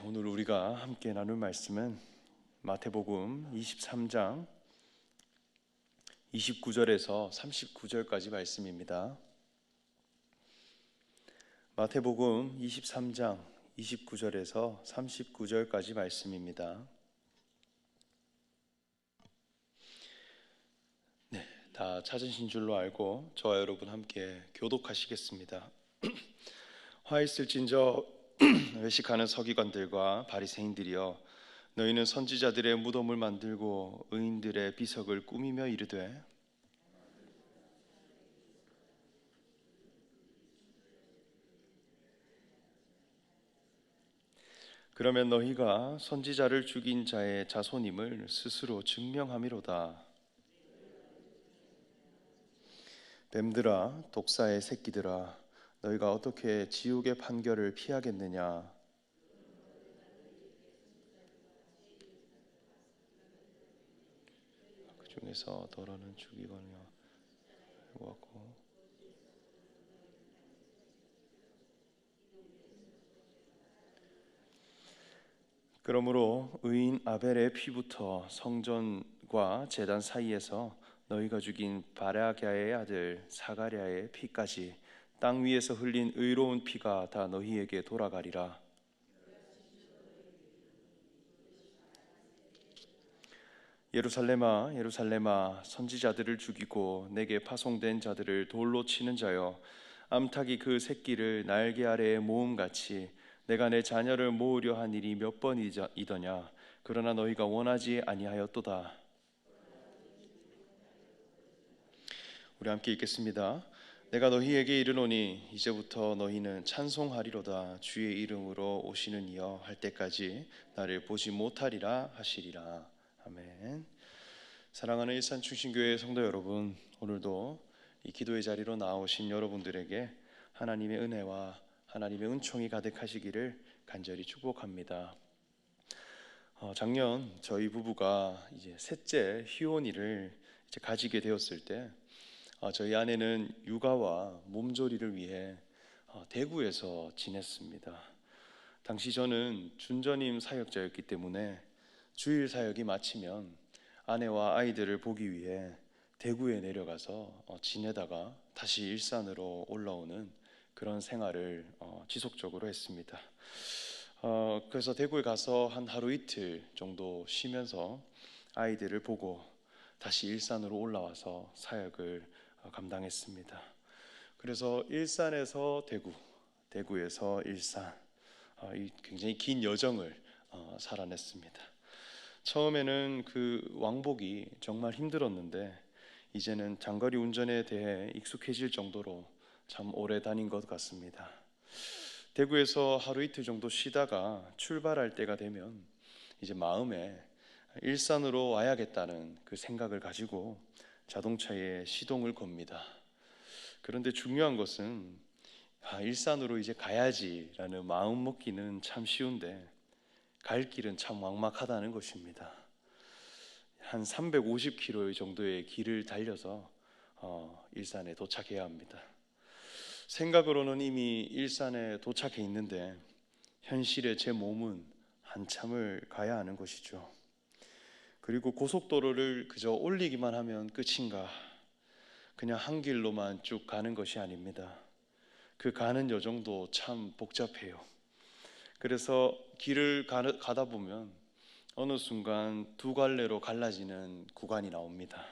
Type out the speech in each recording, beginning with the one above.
오늘 우리가 함께 나눌 말씀은 마태복음 23장 29절에서 39절까지 말씀입니다. 마태복음 23장 29절에서 39절까지 말씀입니다. 네, 다 찾으신 줄로 알고 저와 여러분 함께 교독하시겠습니다. 화 있을진저 외식하는 서기관들과 바리새인들이여, 너희는 선지자들의 무덤을 만들고 의인들의 비석을 꾸미며 이르되 그러면 너희가 선지자를 죽인 자의 자손임을 스스로 증명함이로다. 뱀들아, 독사의 새끼들아, 너희가 어떻게 지옥의 판결을 피하겠느냐? 그 중에서 더러는 죽이거니와 그러므로 의인 아벨의 피부터 성전과 제단 사이에서 너희가 죽인 바라꺄의 아들 사가랴의 피까지 땅 위에서 흘린 의로운 피가 다 너희에게 돌아가리라. 예루살렘아, 예루살렘아, 선지자들을 죽이고 내게 파송된 자들을 돌로 치는 자여, 암탉이 그 새끼를 날개 아래에 모음같이 내가 내 자녀를 모으려 한 일이 몇 번이더냐? 그러나 너희가 원하지 아니하였도다. 우리 함께 읽겠습니다. 내가 너희에게 이르노니 이제부터 너희는 찬송하리로다. 주의 이름으로 오시는 이여 할 때까지 나를 보지 못하리라 하시리라. 아멘. 사랑하는 일산충신교회 성도 여러분, 오늘도 이 기도의 자리로 나오신 여러분들에게 하나님의 은혜와 하나님의 은총이 가득하시기를 간절히 축복합니다. 작년 저희 부부가 이제 셋째 희원이를 이제 가지게 되었을 때 저희 아내는 육아와 몸조리를 위해 대구에서 지냈습니다. 당시 저는 준전임 사역자였기 때문에 주일 사역이 마치면 아내와 아이들을 보기 위해 대구에 내려가서 지내다가 다시 일산으로 올라오는 그런 생활을 지속적으로 했습니다. 그래서 대구에 가서 한 하루 이틀 정도 쉬면서 아이들을 보고 다시 일산으로 올라와서 사역을 감당했습니다. 그래서 일산에서 대구, 대구에서 일산, 굉장히 긴 여정을 살아냈습니다. 처음에는 그 왕복이 정말 힘들었는데 이제는 장거리 운전에 대해 익숙해질 정도로 참 오래 다닌 것 같습니다. 대구에서 하루 이틀 정도 쉬다가 출발할 때가 되면 이제 마음에 일산으로 와야겠다는 그 생각을 가지고 자동차에 시동을 겁니다. 그런데 중요한 것은 일산으로 이제 가야지라는 마음 먹기는 참 쉬운데 갈 길은 참 막막하다는 것입니다. 한 350km 정도의 길을 달려서 일산에 도착해야 합니다. 생각으로는 이미 일산에 도착해 있는데 현실에 제 몸은 한참을 가야 하는 것이죠. 그리고 고속도로를 그저 올리기만 하면 끝인가? 그냥 한 길로만 쭉 가는 것이 아닙니다. 그 가는 여정도 참 복잡해요. 그래서 길을 가다 보면 어느 순간 두 갈래로 갈라지는 구간이 나옵니다.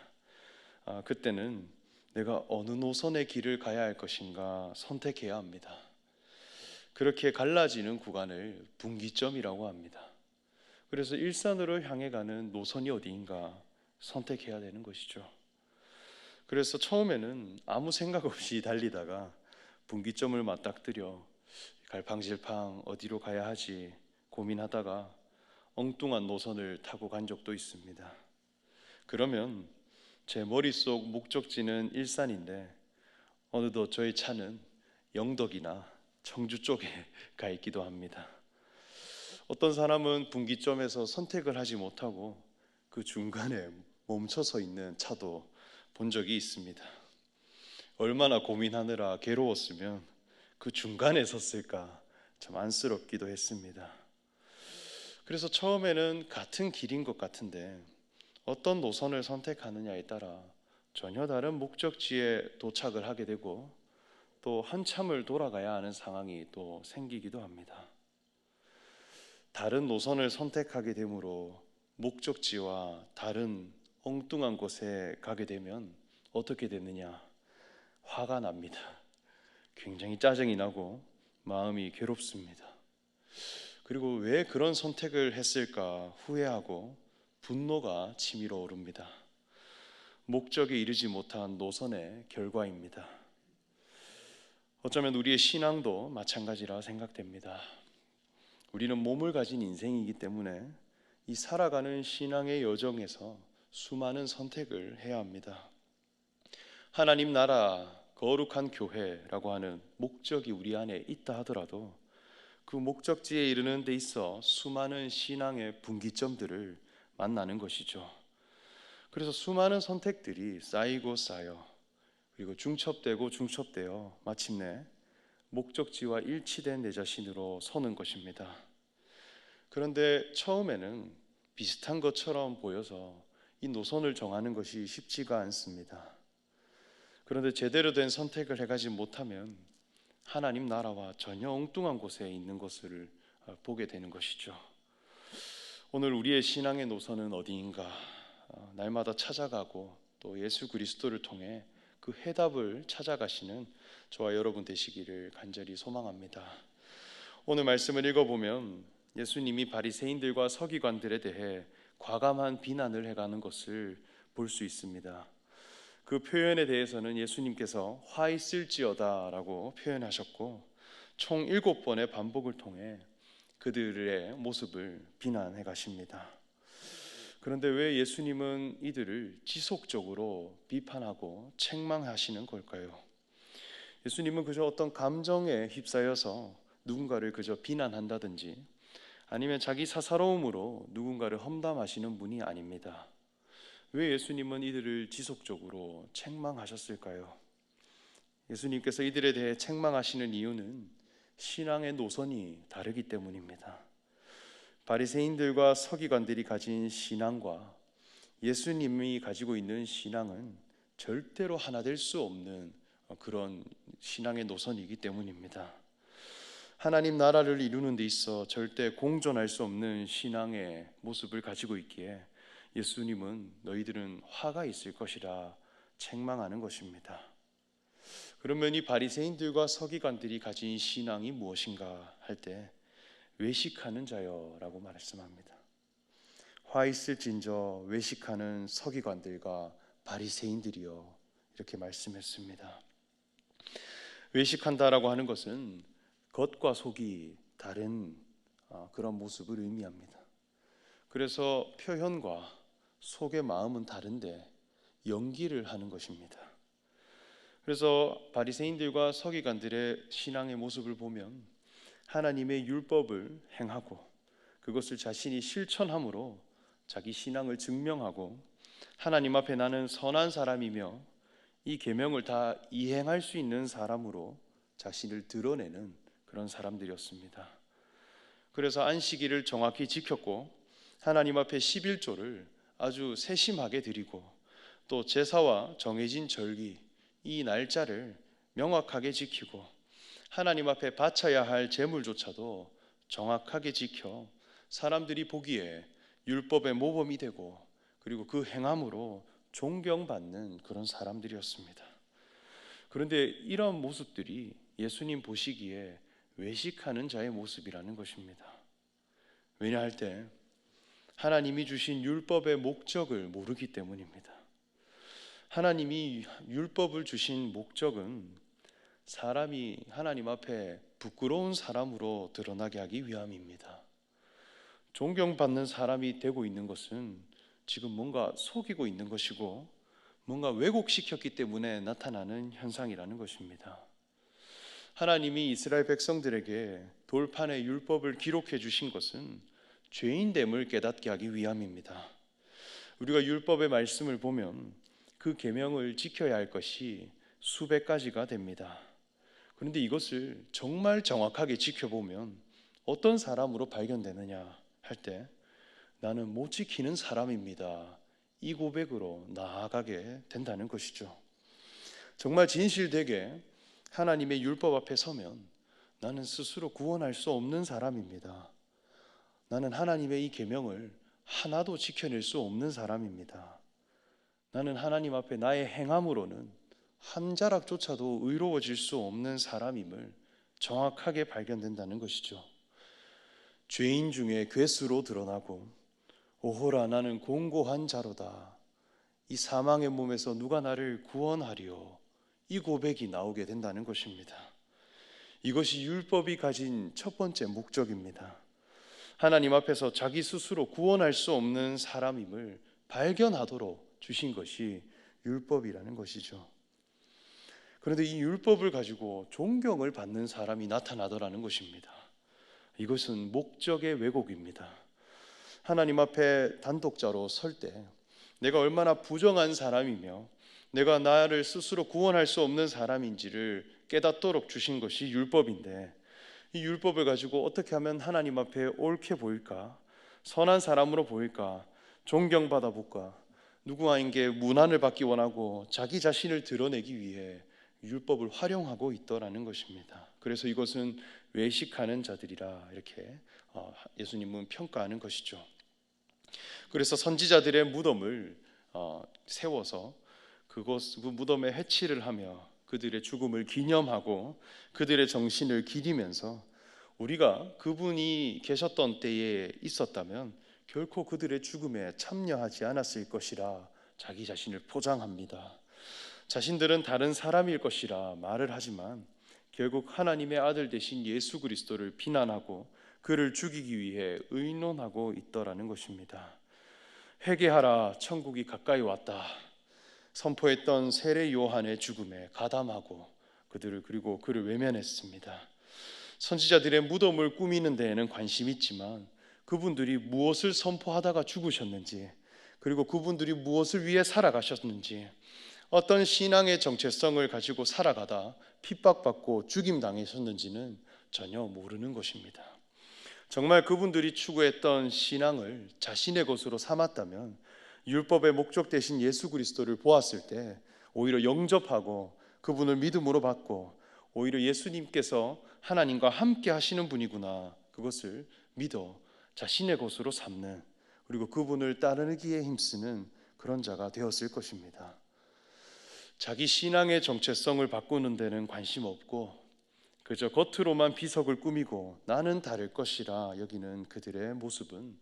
그때는 내가 어느 노선의 길을 가야 할 것인가 선택해야 합니다. 그렇게 갈라지는 구간을 분기점이라고 합니다. 그래서 일산으로 향해 가는 노선이 어디인가 선택해야 되는 것이죠. 그래서 처음에는 아무 생각 없이 달리다가 분기점을 맞닥뜨려 갈팡질팡 어디로 가야 하지 고민하다가 엉뚱한 노선을 타고 간 적도 있습니다. 그러면 제 머릿속 목적지는 일산인데 어느덧 저희 차는 영덕이나 청주 쪽에 가 있기도 합니다. 어떤 사람은 분기점에서 선택을 하지 못하고 그 중간에 멈춰서 있는 차도 본 적이 있습니다. 얼마나 고민하느라 괴로웠으면 그 중간에 섰을까 참 안쓰럽기도 했습니다. 그래서 처음에는 같은 길인 것 같은데 어떤 노선을 선택하느냐에 따라 전혀 다른 목적지에 도착을 하게 되고 또 한참을 돌아가야 하는 상황이 또 생기기도 합니다. 다른 노선을 선택하게 되므로 목적지와 다른 엉뚱한 곳에 가게 되면 어떻게 되느냐? 화가 납니다. 굉장히 짜증이 나고 마음이 괴롭습니다. 그리고 왜 그런 선택을 했을까 후회하고 분노가 치밀어 오릅니다. 목적에 이르지 못한 노선의 결과입니다. 어쩌면 우리의 신앙도 마찬가지라 생각됩니다. 우리는 몸을 가진 인생이기 때문에 이 살아가는 신앙의 여정에서 수많은 선택을 해야 합니다. 하나님 나라, 거룩한 교회라고 하는 목적이 우리 안에 있다 하더라도 그 목적지에 이르는 데 있어 수많은 신앙의 분기점들을 만나는 것이죠. 그래서 수많은 선택들이 쌓이고 쌓여 그리고 중첩되고 중첩되어 마침내 목적지와 일치된 내 자신으로 서는 것입니다. 그런데 처음에는 비슷한 것처럼 보여서 이 노선을 정하는 것이 쉽지가 않습니다. 그런데 제대로 된 선택을 해가지 못하면 하나님 나라와 전혀 엉뚱한 곳에 있는 것을 보게 되는 것이죠. 오늘 우리의 신앙의 노선은 어디인가? 날마다 찾아가고 또 예수 그리스도를 통해 그 해답을 찾아가시는 저와 여러분 되시기를 간절히 소망합니다. 오늘 말씀을 읽어보면 예수님이 바리새인들과 서기관들에 대해 과감한 비난을 해가는 것을 볼 수 있습니다. 그 표현에 대해서는 예수님께서 화 있을지어다 라고 표현하셨고 총 7번의 반복을 통해 그들의 모습을 비난해 가십니다. 그런데 왜 예수님은 이들을 지속적으로 비판하고 책망하시는 걸까요? 예수님은 그저 어떤 감정에 휩싸여서 누군가를 그저 비난한다든지 아니면 자기 사사로움으로 누군가를 험담하시는 분이 아닙니다. 왜 예수님은 이들을 지속적으로 책망하셨을까요? 예수님께서 이들에 대해 책망하시는 이유는 신앙의 노선이 다르기 때문입니다. 바리새인들과 서기관들이 가진 신앙과 예수님이 가지고 있는 신앙은 절대로 하나 될 수 없는 그런 신앙의 노선이기 때문입니다. 하나님 나라를 이루는 데 있어 절대 공존할 수 없는 신앙의 모습을 가지고 있기에 예수님은 너희들은 화가 있을 것이라 책망하는 것입니다. 그러면 이 바리새인들과 서기관들이 가진 신앙이 무엇인가 할 때 외식하는 자여라고 말씀합니다. 화 있을진저 외식하는 서기관들과 바리새인들이여 이렇게 말씀했습니다. 외식한다라고 하는 것은 겉과 속이 다른 그런 모습을 의미합니다. 그래서 표현과 속의 마음은 다른데 연기를 하는 것입니다. 그래서 바리새인들과 서기관들의 신앙의 모습을 보면 하나님의 율법을 행하고 그것을 자신이 실천함으로 자기 신앙을 증명하고 하나님 앞에 나는 선한 사람이며 이 계명을 다 이행할 수 있는 사람으로 자신을 드러내는 그런 사람들이었습니다. 그래서 안식일을 정확히 지켰고 하나님 앞에 11조를 아주 세심하게 드리고 또 제사와 정해진 절기 이 날짜를 명확하게 지키고 하나님 앞에 바쳐야 할 제물조차도 정확하게 지켜 사람들이 보기에 율법의 모범이 되고 그리고 그 행함으로 존경받는 그런 사람들이었습니다. 그런데 이런 모습들이 예수님 보시기에 외식하는 자의 모습이라는 것입니다. 왜냐할 때 하나님이 주신 율법의 목적을 모르기 때문입니다. 하나님이 율법을 주신 목적은 사람이 하나님 앞에 부끄러운 사람으로 드러나게 하기 위함입니다. 존경받는 사람이 되고 있는 것은 지금 뭔가 속이고 있는 것이고 뭔가 왜곡시켰기 때문에 나타나는 현상이라는 것입니다. 하나님이 이스라엘 백성들에게 돌판에 율법을 기록해 주신 것은 죄인됨을 깨닫게 하기 위함입니다. 우리가 율법의 말씀을 보면 그 계명을 지켜야 할 것이 수백 가지가 됩니다. 그런데 이것을 정말 정확하게 지켜보면 어떤 사람으로 발견되느냐 할 할 때 나는 못 지키는 사람입니다. 이 고백으로 나아가게 된다는 것이죠. 정말 진실되게 하나님의 율법 앞에 서면 나는 스스로 구원할 수 없는 사람입니다. 나는 하나님의 이 계명을 하나도 지켜낼 수 없는 사람입니다. 나는 하나님 앞에 나의 행함으로는 한 자락조차도 의로워질 수 없는 사람임을 정확하게 발견된다는 것이죠. 죄인 중에 괴수로 드러나고 오호라 나는 공고한 자로다. 이 사망의 몸에서 누가 나를 구원하리요. 이 고백이 나오게 된다는 것입니다. 이것이 율법이 가진 첫 번째 목적입니다. 하나님 앞에서 자기 스스로 구원할 수 없는 사람임을 발견하도록 주신 것이 율법이라는 것이죠. 그런데 이 율법을 가지고 존경을 받는 사람이 나타나더라는 것입니다. 이것은 목적의 왜곡입니다. 하나님 앞에 단독자로 설 때 내가 얼마나 부정한 사람이며 내가 나를 스스로 구원할 수 없는 사람인지를 깨닫도록 주신 것이 율법인데, 이 율법을 가지고 어떻게 하면 하나님 앞에 옳게 보일까, 선한 사람으로 보일까, 존경받아 볼까, 누구와에게 문안을 받기 원하고 자기 자신을 드러내기 위해 율법을 활용하고 있더라는 것입니다. 그래서 이것은 외식하는 자들이라 이렇게 예수님은 평가하는 것이죠. 그래서 선지자들의 무덤을 세워서 그 무덤에 해치를 하며 그들의 죽음을 기념하고 그들의 정신을 기리면서 우리가 그분이 계셨던 때에 있었다면 결코 그들의 죽음에 참여하지 않았을 것이라 자기 자신을 포장합니다. 자신들은 다른 사람일 것이라 말을 하지만 결국 하나님의 아들 되신 예수 그리스도를 비난하고 그를 죽이기 위해 의논하고 있더라는 것입니다. 회개하라, 천국이 가까이 왔다 선포했던 세례 요한의 죽음에 가담하고 그리고 그를 외면했습니다. 선지자들의 무덤을 꾸미는 데에는 관심이 있지만 그분들이 무엇을 선포하다가 죽으셨는지, 그리고 그분들이 무엇을 위해 살아가셨는지, 어떤 신앙의 정체성을 가지고 살아가다 핍박받고 죽임당하셨는지는 전혀 모르는 것입니다. 정말 그분들이 추구했던 신앙을 자신의 것으로 삼았다면 율법의 목적 대신 예수 그리스도를 보았을 때 오히려 영접하고 그분을 믿음으로 받고 오히려 예수님께서 하나님과 함께 하시는 분이구나, 그것을 믿어 자신의 것으로 삼는, 그리고 그분을 따르기에 힘쓰는 그런 자가 되었을 것입니다. 자기 신앙의 정체성을 바꾸는 데는 관심 없고 그저 겉으로만 비석을 꾸미고 나는 다를 것이라 여기는 그들의 모습은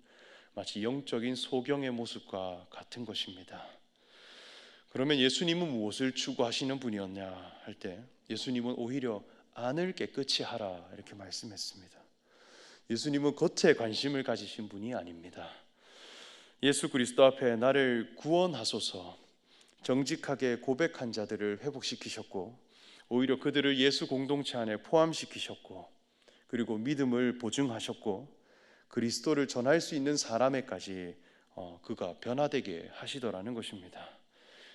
마치 영적인 소경의 모습과 같은 것입니다. 그러면 예수님은 무엇을 추구하시는 분이었냐 할 때 예수님은 오히려 안을 깨끗이 하라 이렇게 말씀했습니다. 예수님은 겉에 관심을 가지신 분이 아닙니다. 예수 그리스도 앞에 나를 구원하소서 정직하게 고백한 자들을 회복시키셨고 오히려 그들을 예수 공동체 안에 포함시키셨고 그리고 믿음을 보증하셨고 그리스도를 전할 수 있는 사람에까지 그가 변화되게 하시더라는 것입니다.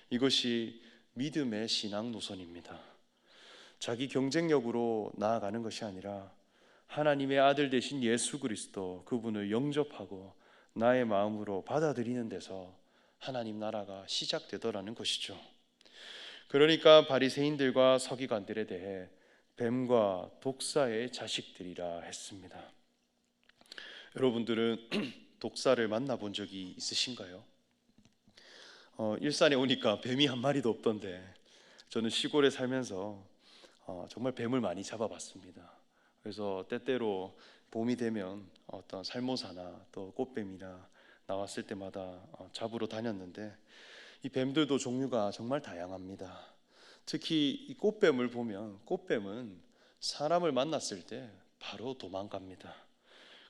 이것이 믿음의 신앙 노선입니다. 자기 경쟁력으로 나아가는 것이 아니라 하나님의 아들 되신 예수 그리스도 그분을 영접하고 나의 마음으로 받아들이는 데서 하나님 나라가 시작되더라는 것이죠. 그러니까 바리새인들과 서기관들에 대해 뱀과 독사의 자식들이라 했습니다. 여러분들은 독사를 만나본 적이 있으신가요? 일산에 오니까 뱀이 한 마리도 없던데 저는 시골에 살면서 정말 뱀을 많이 잡아봤습니다. 그래서 때때로 봄이 되면 어떤 살모사나 또 꽃뱀이나 나왔을 때마다 잡으러 다녔는데 이 뱀들도 종류가 정말 다양합니다. 특히 이 꽃뱀을 보면 꽃뱀은 사람을 만났을 때 바로 도망갑니다.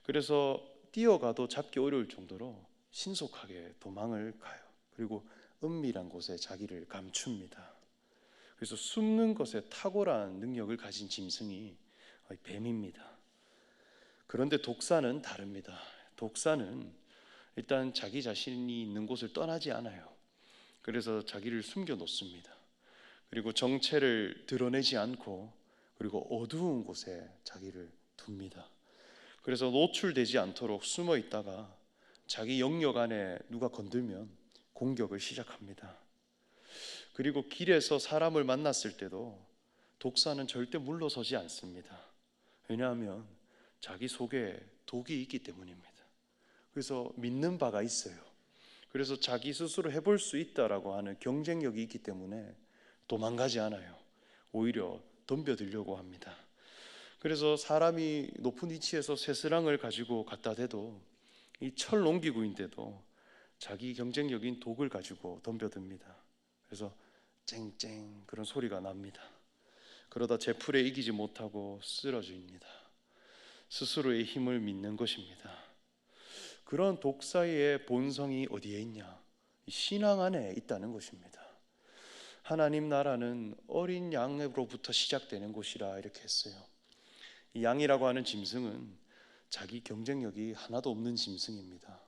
그래서 뛰어가도 잡기 어려울 정도로 신속하게 도망을 가요. 그리고 은밀한 곳에 자기를 감춥니다. 그래서 숨는 것에 탁월한 능력을 가진 짐승이 뱀입니다. 그런데 독사는 다릅니다. 독사는 일단 자기 자신이 있는 곳을 떠나지 않아요. 그래서 자기를 숨겨 놓습니다. 그리고 정체를 드러내지 않고 그리고 어두운 곳에 자기를 둡니다. 그래서 노출되지 않도록 숨어 있다가 자기 영역 안에 누가 건들면 공격을 시작합니다. 그리고 길에서 사람을 만났을 때도 독사는 절대 물러서지 않습니다. 왜냐하면 자기 속에 독이 있기 때문입니다. 그래서 믿는 바가 있어요. 그래서 자기 스스로 해볼 수 있다라고 하는 경쟁력이 있기 때문에 도망가지 않아요. 오히려 덤벼들려고 합니다. 그래서 사람이 높은 위치에서 쇠스랑을 가지고 갖다 대도 이 철 농기구인데도 자기 경쟁력인 독을 가지고 덤벼듭니다. 그래서 쨍쨍 그런 소리가 납니다. 그러다 제풀에 이기지 못하고 쓰러집니다. 스스로의 힘을 믿는 것입니다. 그런 독사의 본성이 어디에 있냐? 신앙 안에 있다는 것입니다. 하나님 나라는 어린 양으로부터 시작되는 곳이라 이렇게 했어요. 이 양이라고 하는 짐승은 자기 경쟁력이 하나도 없는 짐승입니다.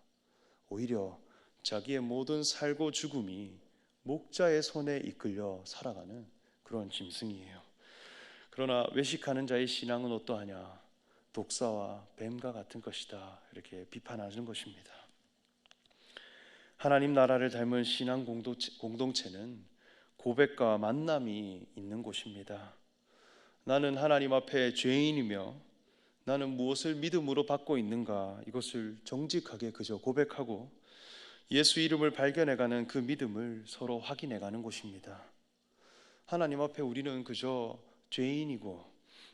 오히려 자기의 모든 살고 죽음이 목자의 손에 이끌려 살아가는 그런 짐승이에요. 그러나 외식하는 자의 신앙은 어떠하냐? 독사와 뱀과 같은 것이다 이렇게 비판하는 것입니다. 하나님 나라를 닮은 신앙 공동체는 고백과 만남이 있는 곳입니다. 나는 하나님 앞에 죄인이며 나는 무엇을 믿음으로 받고 있는가, 이것을 정직하게 그저 고백하고 예수 이름을 발견해가는 그 믿음을 서로 확인해가는 곳입니다. 하나님 앞에 우리는 그저 죄인이고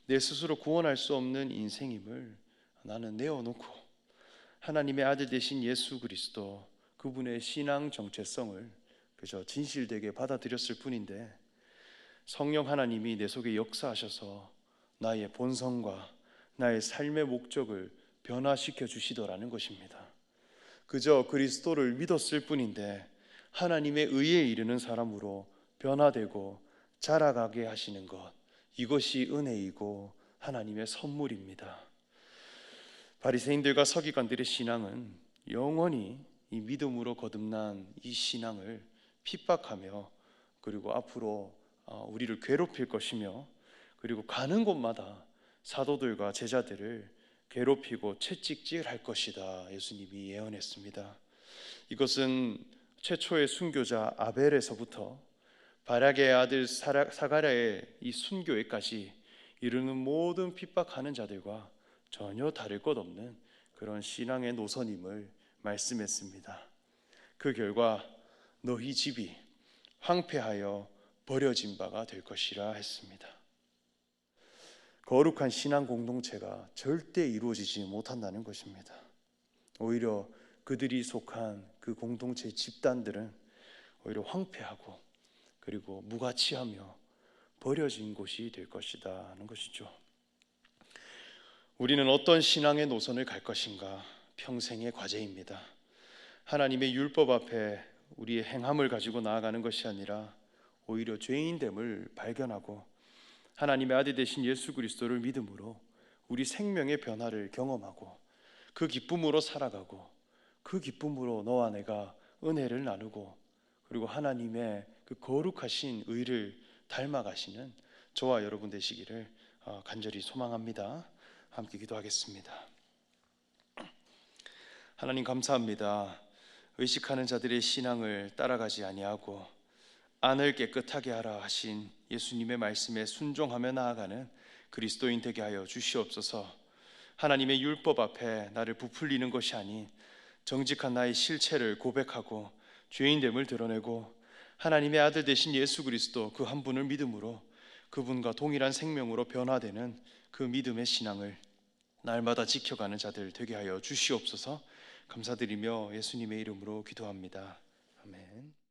내 스스로 구원할 수 없는 인생임을 나는 내어놓고 하나님의 아들 되신 예수 그리스도, 그분의 신앙 정체성을 그저 진실되게 받아들였을 뿐인데, 성령 하나님이 내 속에 역사하셔서 나의 본성과 나의 삶의 목적을 변화시켜 주시더라는 것입니다. 그저 그리스도를 믿었을 뿐인데 하나님의 의에 이르는 사람으로 변화되고 자라가게 하시는 것, 이것이 은혜이고 하나님의 선물입니다. 바리새인들과 서기관들의 신앙은 영원히 이 믿음으로 거듭난 이 신앙을 핍박하며 그리고 앞으로 우리를 괴롭힐 것이며, 그리고 가는 곳마다 사도들과 제자들을 괴롭히고 채찍질할 것이다 예수님이 예언했습니다. 이것은 최초의 순교자 아벨에서부터 발약의 아들 사가랴의 이 순교에까지 이르는 모든 핍박하는 자들과 전혀 다를 것 없는 그런 신앙의 노선임을 말씀했습니다. 그 결과 너희 집이 황폐하여 버려진 바가 될 것이라 했습니다. 거룩한 신앙 공동체가 절대 이루어지지 못한다는 것입니다. 오히려 그들이 속한 그 공동체 집단들은 오히려 황폐하고 그리고 무가치하며 버려진 곳이 될 것이다 하는 것이죠. 우리는 어떤 신앙의 노선을 갈 것인가? 평생의 과제입니다. 하나님의 율법 앞에 우리의 행함을 가지고 나아가는 것이 아니라 오히려 죄인됨을 발견하고 하나님의 아들 되신 예수 그리스도를 믿음으로 우리 생명의 변화를 경험하고 그 기쁨으로 살아가고 그 기쁨으로 너와 내가 은혜를 나누고 그리고 하나님의 그 거룩하신 의를 닮아가시는 저와 여러분 되시기를 간절히 소망합니다. 함께 기도하겠습니다. 하나님 감사합니다. 의식하는 자들의 신앙을 따라가지 아니하고 안을 깨끗하게 하라 하신 예수님의 말씀에 순종하며 나아가는 그리스도인 되게 하여 주시옵소서. 하나님의 율법 앞에 나를 부풀리는 것이 아닌 정직한 나의 실체를 고백하고 죄인됨을 드러내고 하나님의 아들 되신 예수 그리스도 그 한 분을 믿음으로 그분과 동일한 생명으로 변화되는 그 믿음의 신앙을 날마다 지켜가는 자들 되게 하여 주시옵소서. 감사드리며 예수님의 이름으로 기도합니다. 아멘.